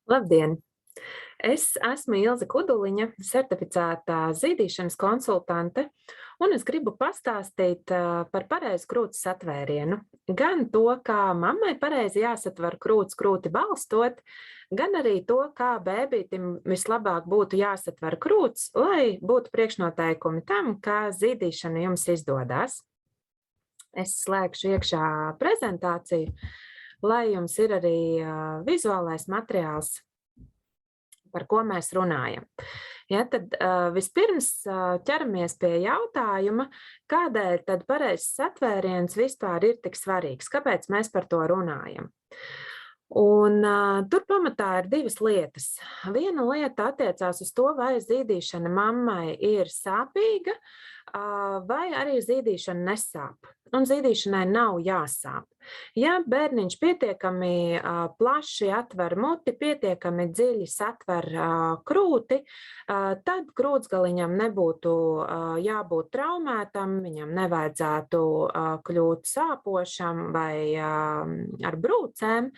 Labdien! Es esmu Ilze Kuduliņa, certificētā zīdīšanas konsultante, un es gribu pastāstīt par pareizu krūts satvērienu. Gan to, kā mammai pareizi jāsatver krūts krūti balstot, gan arī to, kā bēbītim vislabāk būtu jāsatver krūts, lai būtu priekšnoteikumi tam, kā zīdīšana jums izdodās. Es slēgšu iekšā prezentāciju, lai jums ir arī vizuālais materiāls, par ko mēs runājam. Ja, tad vispirms ķeramies pie jautājuma, kādēļ tad pareizs satvēriens vispār ir tik svarīgs, kāpēc mēs par to runājam. Un tur pamatā ir divas lietas. Viena lieta attiecās uz to, vai zīdīšana mammai ir sāpīga, vai arī zīdīšana nesāp. Un zīdīšanai nav jāsāp. Ja bērniņš pietiekami plaši atver muti, pietiekami dziļi satver krūti, tad krūtsgaliņam nebūtu jābūt traumētam, viņam nevajadzētu kļūt sāpošam vai ar brūcēm,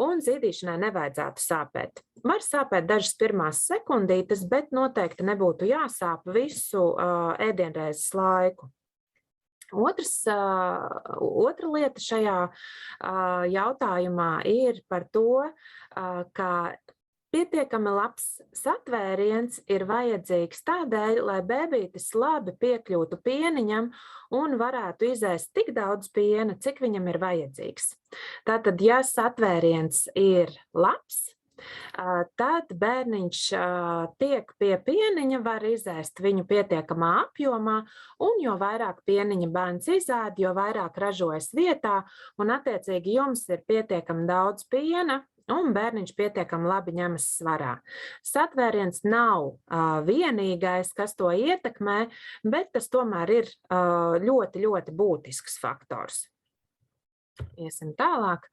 un zīdīšanai nevajadzētu sāpēt. Var sāpēt dažas pirmās sekundītes, bet noteikti nebūtu jāsāp visu ēdienreizes laiku. Otra lieta šajā jautājumā ir par to, ka pietiekami labs satvēriens ir vajadzīgs tādēļ, lai bēbītis labi piekļūtu pieniņam un varētu izēst tik daudz piena, cik viņam ir vajadzīgs. Tātad, ja satvēriens ir labs, tad bērniņš tiek pie pieniņa, var izēst viņu pietiekamā apjomā, un jo vairāk pieniņa bērns izēd, jo vairāk ražojas vietā, un attiecīgi jums ir pietiekami daudz piena, un bērniņš pietiekami labi ņemas svarā. Satvēriens nav vienīgais, kas to ietekmē, bet tas tomēr ir ļoti, ļoti būtisks faktors. Iesim tālāk.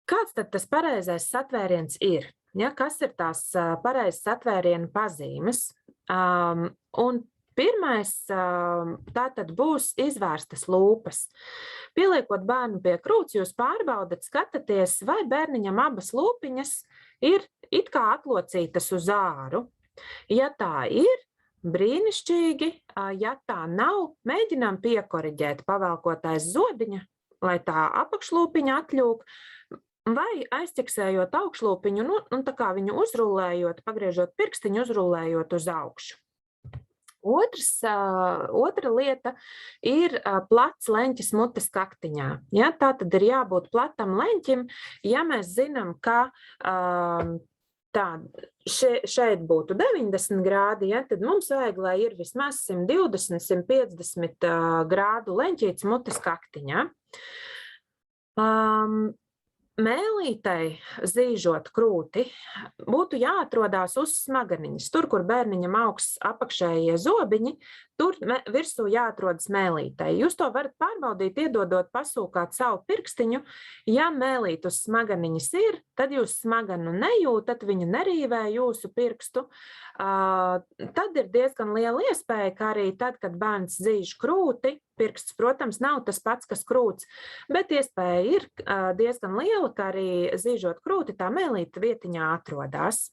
Kāds tad tas pareizais satvēriens ir? Ja, kas ir tās pareizas satvēriena pazīmes? Un pirmais tātad būs izvērstas lūpas. Pieliekot bērnu pie krūts, jūs pārbaudat, skatāties, vai bērniņam abas lūpiņas ir it kā atlocītas uz āru. Ja tā ir, brīnišķīgi, ja tā nav, mēģinām piekoriģēt, pavelkot aiz zodiņa, lai tā apakšlūpiņa atļūk, vai aizķeksējot augšlūpiņu, un tā kā viņu uzrullējot, pagriežot pirkstiņu, uzrullējot uz augšu. Otra lieta ir plats leņķis mutes kaktiņā. Ja, tā tad ir jābūt platam leņķim, ja mēs zinām, ka šeit būtu 90 grādi, ja, tad mums vajag, lai ir vismaz 120, 150 grādu leņķīts mutes kaktiņā. Mēlītei, zīžot krūti, būtu jāatrodās uz smaganiņas. Tur, kur bērniņam augsts apakšējie zobiņi, tur virsū jāatrodas mēlītei. Jūs to varat pārbaudīt, iedodot pasūkāt savu pirkstiņu. Ja mēlīt uz smaganiņas ir, tad jūs smaganu nejūtat, viņa nerīvē jūsu pirkstu. Tad ir diezgan liela iespēja, ka arī tad, kad bērns zīž krūti, pirksts, protams, nav tas pats, kas krūts, bet iespēja ir diezgan liela, ka arī zīžot krūti, tā mēlīta vietiņā atrodās.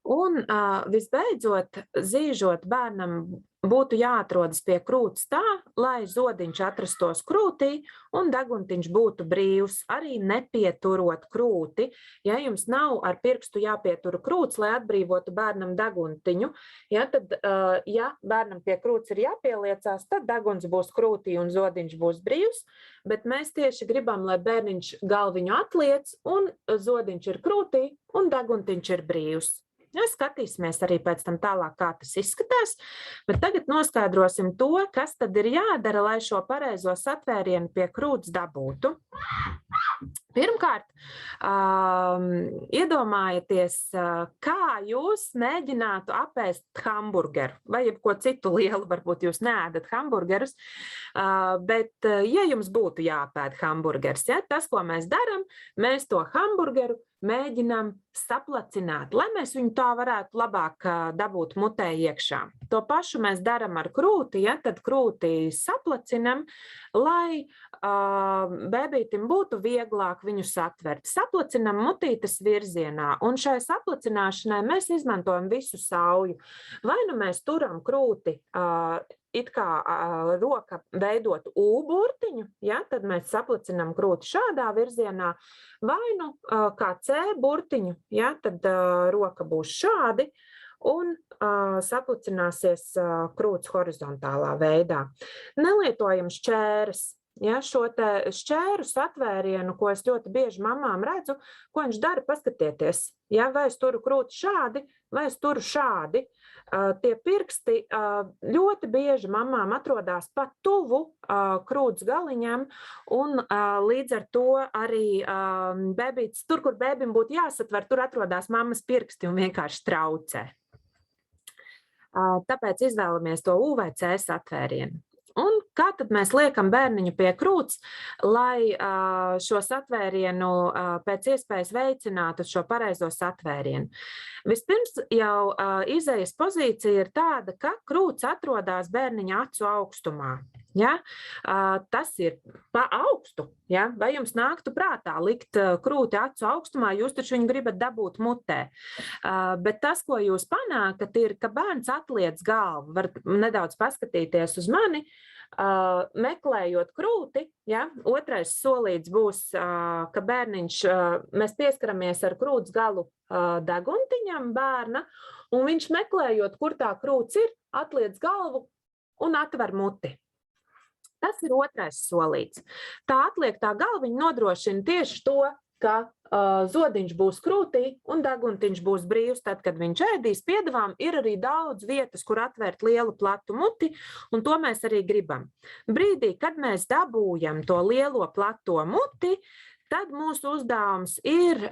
Un visbeidzot, zīžot bērnam būtu jāatrodas pie krūts tā, lai zodiņš atrastos krūtī un deguntiņš būtu brīvs, arī nepieturot krūti. Ja jums nav ar pirkstu jāpietura krūts, lai atbrīvotu bērnam deguntiņu, ja, tad, ja bērnam pie krūts ir jāpieliecās, tad deguns būs krūtī un zodiņš būs brīvs, bet mēs tieši gribam, lai bērniņš galviņu atliec un zodiņš ir krūtī un deguntiņš ir brīvs. Ja, skatīsimies arī pēc tam tālāk, kā tas izskatās, bet tagad noskaidrosim to, kas tad ir jādara, lai šo pareizo satvērienu pie krūts dabūtu. Pirmkārt, iedomājieties, kā jūs mēģinātu apēst hamburgeru, vai jebko citu lielu, varbūt jūs neēdat hamburgerus, bet ja jums būtu jāpēd hamburgers, ja, tas, ko mēs daram, mēs to hamburgeru mēģinām saplacināt, lai mēs viņu tā varētu labāk dabūt mutē iekšā. To pašu mēs daram ar krūti, ja, tad krūti saplacinam, lai bebītim būtu vieglāk viņu satvert. Saplacinam mutītes virzienā, un šai saplacināšanai mēs izmantojam visu sauju. Vai nu mēs turam krūti it kā roka veidot U-burtiņu, ja, tad mēs saplacinam krūti šādā virzienā, vai nu kā C-burtiņu, ja, tad roka būs šādi, un saplacināsies krūts horizontālā veidā. Nelietojam šķēres. Ja, šo te šķēru satvērienu, ko es ļoti bieži mamām redzu, ko viņš dara, paskatieties. Ja, vai es turu krūti šādi, vai es turu šādi. Tie pirksti ļoti bieži mamām atrodas pat tuvu krūts galiņam, un līdz ar to arī bebītis, tur, kur bebim būtu jāsatver, tur atrodas mammas pirksti un vienkārši traucē. Tāpēc izvēlamies to U vai C satvērienu. Un kā tad mēs liekam bērniņu pie krūts, lai šo satvērienu pēc iespējas veicinātu šo pareizo satvērienu? Vispirms jau izejas pozīcija ir tāda, ka krūts atrodas bērniņa acu augstumā. Ja? Tas ir pa augstu. Ja? Vai jums nāktu prātā likt krūti acu augstumā, jūs taču viņu gribat dabūt mutē. Bet tas, ko jūs panākat, ir, ka bērns atliec galvu. Var nedaudz paskatīties uz mani, meklējot krūti. Ja? Otrais solīts būs, ka bērniņš, mēs pieskaramies ar krūts galu deguntiņam bērna, un viņš meklējot, kur tā krūts ir, atliec galvu un atver muti. Tas ir otrais solīts. Tā atliektā galviņa nodrošina tieši to, ka zodiņš būs krūtī un deguntiņš būs brīvs. Tad, kad viņš ēdīs piedevām, ir arī daudz vietas, kur atvērt lielu platu muti, un to mēs arī gribam. Brīdī, kad mēs dabūjam to lielo plato muti, tad mūsu uzdevums ir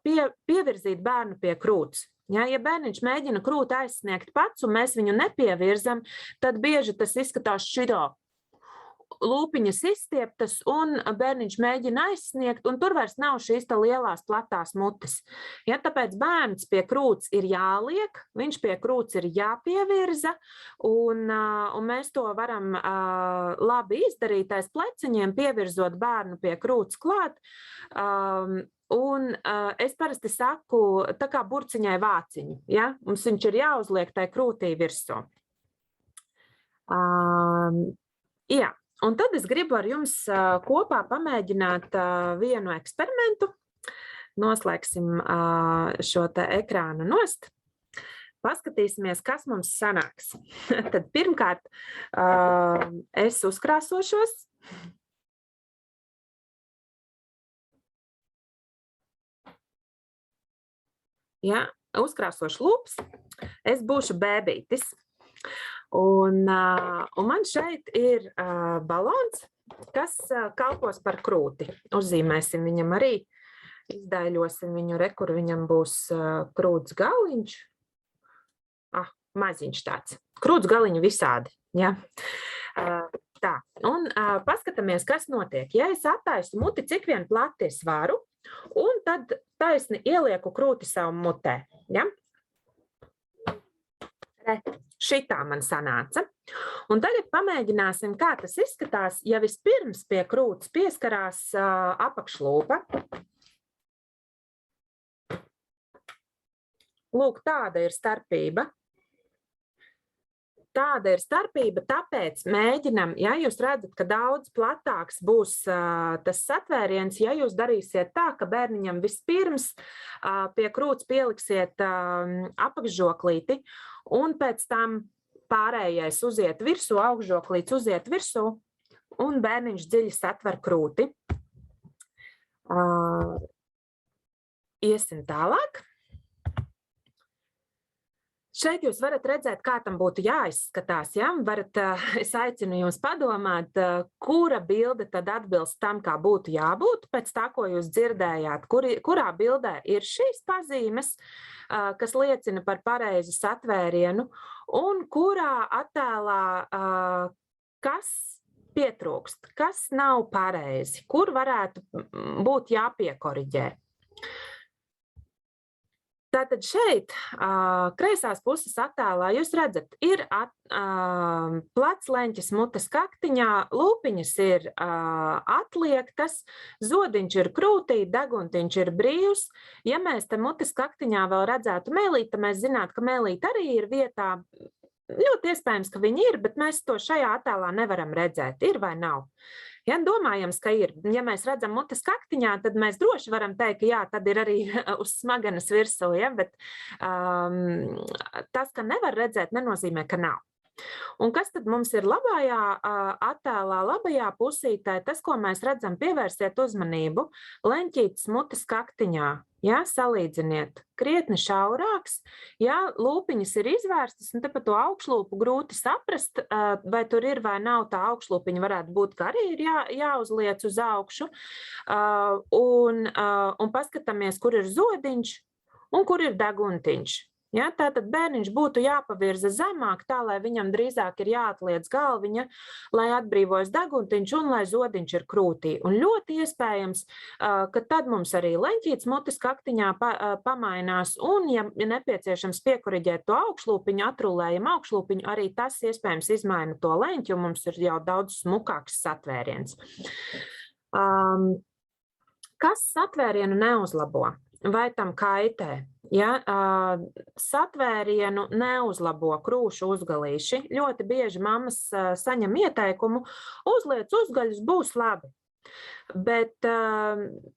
pievirzīt bērnu pie krūts. Ja bērniņš mēģina krūti aizsniegt pats, un mēs viņu nepievirzam, tad bieži tas izskatās šitā. Lūpiņas izstieptas, un bērniņš mēģina aizsniegt, un tur vairs nav šīs lielās platās mutes. Ja, tāpēc bērns pie krūts ir jāliek, viņš pie krūts ir jāpievirza, un mēs to varam labi izdarīt aiz pleciņiem, pievirzot bērnu pie krūts klāt. Un es parasti saku, tā kā burciņai vāciņu, ja? Mums viņš ir jāuzliek tai krūtī virsū. Jā. Un tad es gribu ar jums kopā pamēģināt vienu eksperimentu. Noslēgsim šo te ekrānu nost. Paskatīsimies, kas mums sanāks. Tad pirmkārt es uzkrāsošos. Ja, uzkrāsošu lūpas. Es būšu bēbītis. Un man šeit ir balons, kas kalpos par krūti. Uzzīmēsim viņam arī, izdaiļosim viņu, kur viņam būs krūts galiņš. Maziņš tāds. Krūts galiņu visādi. Ja? Tā, un paskatāmies, kas notiek. Ja es attaisu muti, cik vien plati es varu, un tad taisni ielieku krūti savu mutē. Ja? Šitā man sanāca. Un tagad pamēģināsim, kā tas izskatās, ja vispirms pie krūts pieskarās apakšlūpa. Lūk, tāda ir starpība. Tāda ir starpība, tāpēc mēģinam, ja jūs redzat, ka daudz platāks būs tas satvēriens, ja jūs darīsiet tā, ka bērniņam vispirms pie krūts pieliksiet apakšžoklīti, un pēc tam pārējais uziet virsū, augšžoklīts uziet virsū, un bērniņš dziļi satver krūti. Iesim tālāk. Šeit jūs varat redzēt, kā tam būtu jāizskatās. Ja? Es aicinu jūs padomāt, kura bilde tad atbilst tam, kā būtu jābūt, pēc tā, ko jūs dzirdējāt, kurā bildē ir šīs pazīmes, kas liecina par pareizu satvērienu, un kurā attēlā kas pietrūkst, kas nav pareizi, kur varētu būt jāpiekoriģē. Tātad šeit, kreisās puses attēlā, jūs redzat, ir plecleņķis mutes kaktiņā, lūpiņas ir atliektas, zodiņš ir krūtī, deguntiņš ir brīvs. Ja mēs te mutes kaktiņā vēl redzētu mēlīti, tad mēs zinātu, ka mēlīte arī ir vietā. Ļoti iespējams, ka viņi ir, bet mēs to šajā attēlā nevaram redzēt, ir vai nav. Ja, domājams, ka ir. Ja mēs redzam mutes kaktiņā, tad mēs droši varam teikt, ka jā, tad ir arī uz smagenes virsū, ja, bet tas, ka nevar redzēt, nenozīmē, ka nav. Un kas tad mums ir labajā attēlā, labajā pusītē? Tas, ko mēs redzam, pievērsiet uzmanību, leņķītes mutes kaktiņā. Ja, salīdziniet, krietni šaurāks, ja lūpiņas ir izvērstas, un te pa to augšlūpu grūti saprast, vai tur ir vai nav tā augšlūpiņa, varētu būt, ka arī ir jāuzliec uz augšu, un paskatāmies, kur ir zodiņš un kur ir deguntiņš. Ja, tātad bērniņš būtu jāpavirza zemāk, tā, lai viņam drīzāk ir jāatliec galviņa, lai atbrīvojas deguntiņš un lai zodiņš ir krūtī. Un ļoti iespējams, ka tad mums arī leņķītes mutes kaktiņā pamainās, un, ja nepieciešams piekoriģēt to augšlūpiņu, atrulējam augšlūpiņu, arī tas iespējams izmaina to leņķi, un mums ir jau daudz smukāks satvēriens. Kas satvērienu neuzlabo? Vai tam kaitē? Ja, satvērienu neuzlabo krūšu uzgalīši. Ļoti bieži mammas saņem ieteikumu, uzliec uzgaļus, būs labi. Bet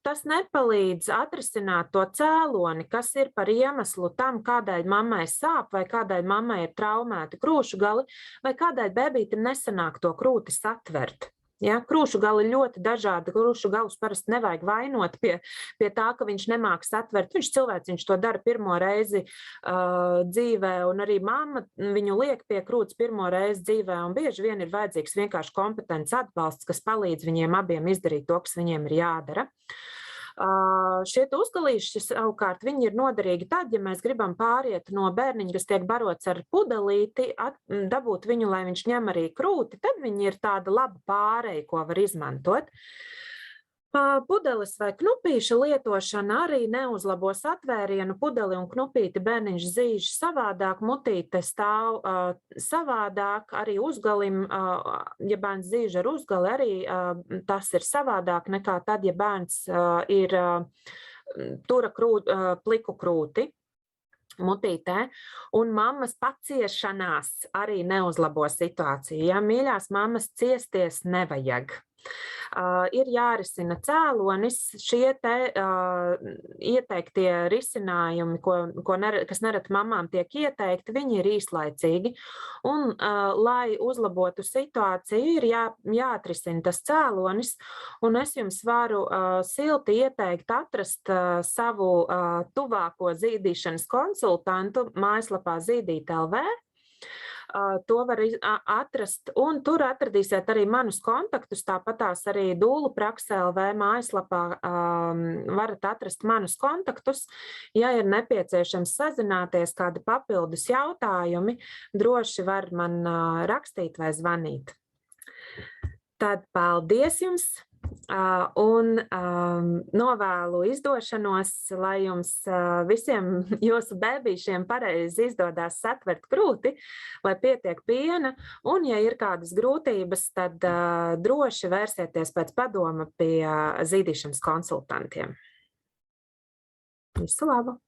tas nepalīdz atrisināt to cēloni, kas ir par iemeslu tam, kādēļ mammai sāp, vai kādēļ mammai ir traumēti krūšu gali, vai kādēļ bebītim nesanāk to krūti satvert. Ja, krūšu gali ļoti dažādi, krūšu galus parasti nevajag vainot pie tā, ka viņš nemāk satvert. Viņš to dara pirmo reizi dzīvē, un arī mamma viņu liek pie krūts pirmo reizi dzīvē, un bieži vien ir vajadzīgs vienkārši kompetents atbalsts, kas palīdz viņiem abiem izdarīt to, kas viņiem ir jādara. Šie uzgalīši savukārt viņi ir noderīgi tad, ja mēs gribam pāriet no bērniņa, kas tiek barots ar pudelīti, dabūt viņu, lai viņš ņem arī krūti, tad viņi ir tāda laba pāreja, ko var izmantot. Pudeles vai knupīša lietošana arī neuzlabo satvērienu. Pudeli un knupīti bērniņš zīž savādāk, mutīte stāv savādāk, arī uzgalim, ja bērns zīž ar uzgali, arī tas ir savādāk nekā tad, ja bērns tura pliku krūti mutītē, un mammas paciešanās arī neuzlabo situāciju. Ja, mīļās mammas, ciesties nevajag. Ir jārisina cēlonis, šie te ieteiktie risinājumi, kas nereti mamām tiek ieteikti, viņi ir īslaicīgi. Un, lai uzlabotu situāciju, ir jāatrisina tas cēlonis, un es jums varu silti ieteikt atrast savu tuvāko zīdīšanas konsultantu mājaslapā Zīdīt.lv. To var atrast, un tur atradīsiet arī manus kontaktus, tāpatās arī Dūlu Prakse.lv mājaslapā varat atrast manus kontaktus. Ja ir nepieciešams sazināties, kādi papildus jautājumi, droši var man rakstīt vai zvanīt. Tad paldies jums! Un novēlu izdošanos, lai jums visiem jūsu bēbīšiem pareizi izdodās satvert krūti, lai pietiek piena, un ja ir kādas grūtības, tad droši vērsieties pēc padoma pie zīdīšanas konsultantiem. Visu labu!